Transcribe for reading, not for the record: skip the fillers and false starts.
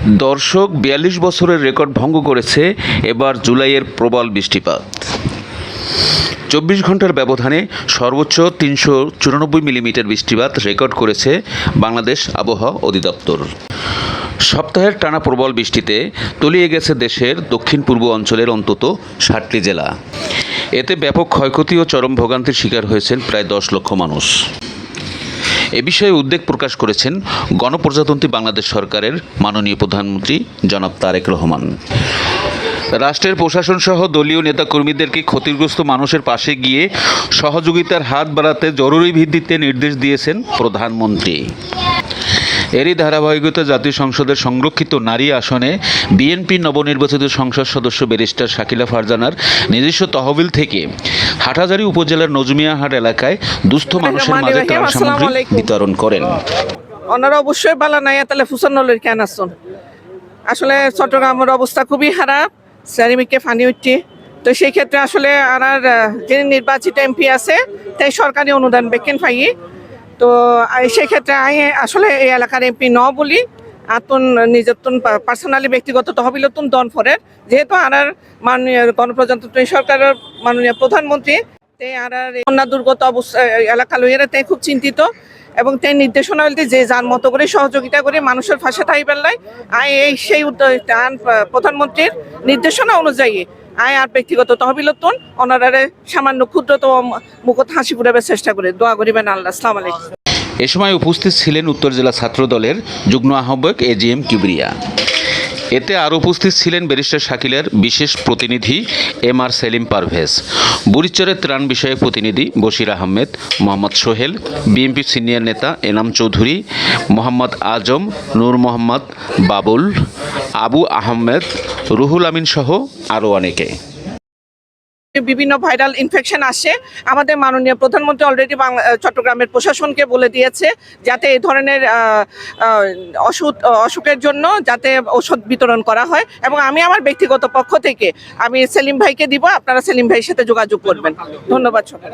দর্শক ৪২ বছরের রেকর্ড ভঙ্গ করেছে এবার জুলাইয়ের প্রবল বৃষ্টিপাত। ২৪ ঘন্টার ব্যবধানে সর্বোচ্চ ৩৯৪ মিলিমিটার বৃষ্টিপাত রেকর্ড করেছে বাংলাদেশ আবহাওয়া অধিদপ্তর। সপ্তাহের টানা প্রবল বৃষ্টিতে তলিয়ে গেছে দেশের দক্ষিণ পূর্ব অঞ্চলের অন্তত ৬০টি জেলা। এতে ব্যাপক ক্ষয়ক্ষতি ও চরম ভোগান্তির শিকার হয়েছেন প্রায় ১০ লক্ষ মানুষ। এ বিষয়ে উদ্বেগ প্রকাশ করেছেন গণপ্রজাতন্ত্রী বাংলাদেশ সরকারের মাননীয় প্রধানমন্ত্রী জনাব তারেক রহমান। রাষ্ট্রের প্রশাসন সহ দলীয় নেতাকর্মীদেরকে ক্ষতিগ্রস্ত মানুষের পাশে গিয়ে সহযোগিতার হাত বাড়াতে জরুরি ভিত্তিতে নির্দেশ দিয়েছেন প্রধানমন্ত্রী। এরই ধারাবাহিকতা জাতীয় সংসদের সংরক্ষিত নারী আসনে বিএনপি নবনির্বাচিত সংসদ সদস্য ব্যারিস্টার শাকিলা ফারজানার নিজস্ব তহবিল থেকে হাটহাজারী উপজেলার নজমিয়াহাট এলাকায় দুস্থ মানুষের মাঝে ত্রাণ সামগ্রী বিতরণ করেন। ওনারা অবশ্যই বালা নাই তাহলে ফুসান্নলের কেন আসুন। আসলে চট্টগ্রামের অবস্থা খুবই খারাপ, চারিদিকে পানি উঠছে। তো সেই ক্ষেত্রে আসলে আর যিনি নির্বাচিত এমপি আছে তাই সরকারি অনুদান বেকেন পাই। তো সেই ক্ষেত্রে আসলে এই এলাকার এমপি ন বলি আতুন নিজের পার্সোনালি ব্যক্তিগত তহবিলতুন দন ফরের, যেহেতু আর মাননীয় গণপ্রজাতন্ত্রী সরকারের মাননীয় প্রধানমন্ত্রী তাই আর বন্যা দুর্গত অবস্থা এলাকা লইয়ারে তাই খুব চিন্তিত এবং তাই নির্দেশনা বলতে যে যার মতো করে সহযোগিতা করে মানুষের ফাঁসে থাই পেলাই এই সেই প্রধানমন্ত্রীর নির্দেশনা অনুযায়ী আর ব্যক্তিগত তহবিলতুন ওনারে সামান্য ক্ষুদ্রতম মুখত হাসি ফুরাবার চেষ্টা করে দোয়া করিবেন আল্লাহ। আসসালামু আলাইকুম। এ সময় উপস্থিত ছিলেন উত্তর জেলা ছাত্র দলের যুগ্ম আহ্বায়ক এজিএম কিবরিয়া। এতে আরও উপস্থিত ছিলেন ব্যারিস্টার শাকিলার বিশেষ প্রতিনিধি এমআর সেলিম পারভেজ, বুড়িচরের ত্রাণ বিষয়ক প্রতিনিধি বশির আহমেদ, মোহাম্মদ সোহেল, বিএনপি সিনিয়র নেতা এনাম চৌধুরী, মোহাম্মদ আজম, নূর মোহাম্মদ বাবুল, আবু আহমেদ, রুহুল আমিন সহ আরও অনেকে। বিভিন্ন ভাইরাল ইনফেকশন আসে, আমাদের মাননীয় প্রধানমন্ত্রী অলরেডি চট্টগ্রামের প্রশাসনকে বলে দিয়েছে যাতে এই ধরনের অসুখের জন্য যাতে ওষুধ বিতরণ করা হয় এবং আমি আমার ব্যক্তিগত পক্ষ থেকে আমি সেলিম ভাইকে দিব, আপনারা সেলিম ভাইয়ের সাথে যোগাযোগ করবেন। ধন্যবাদ সবাই।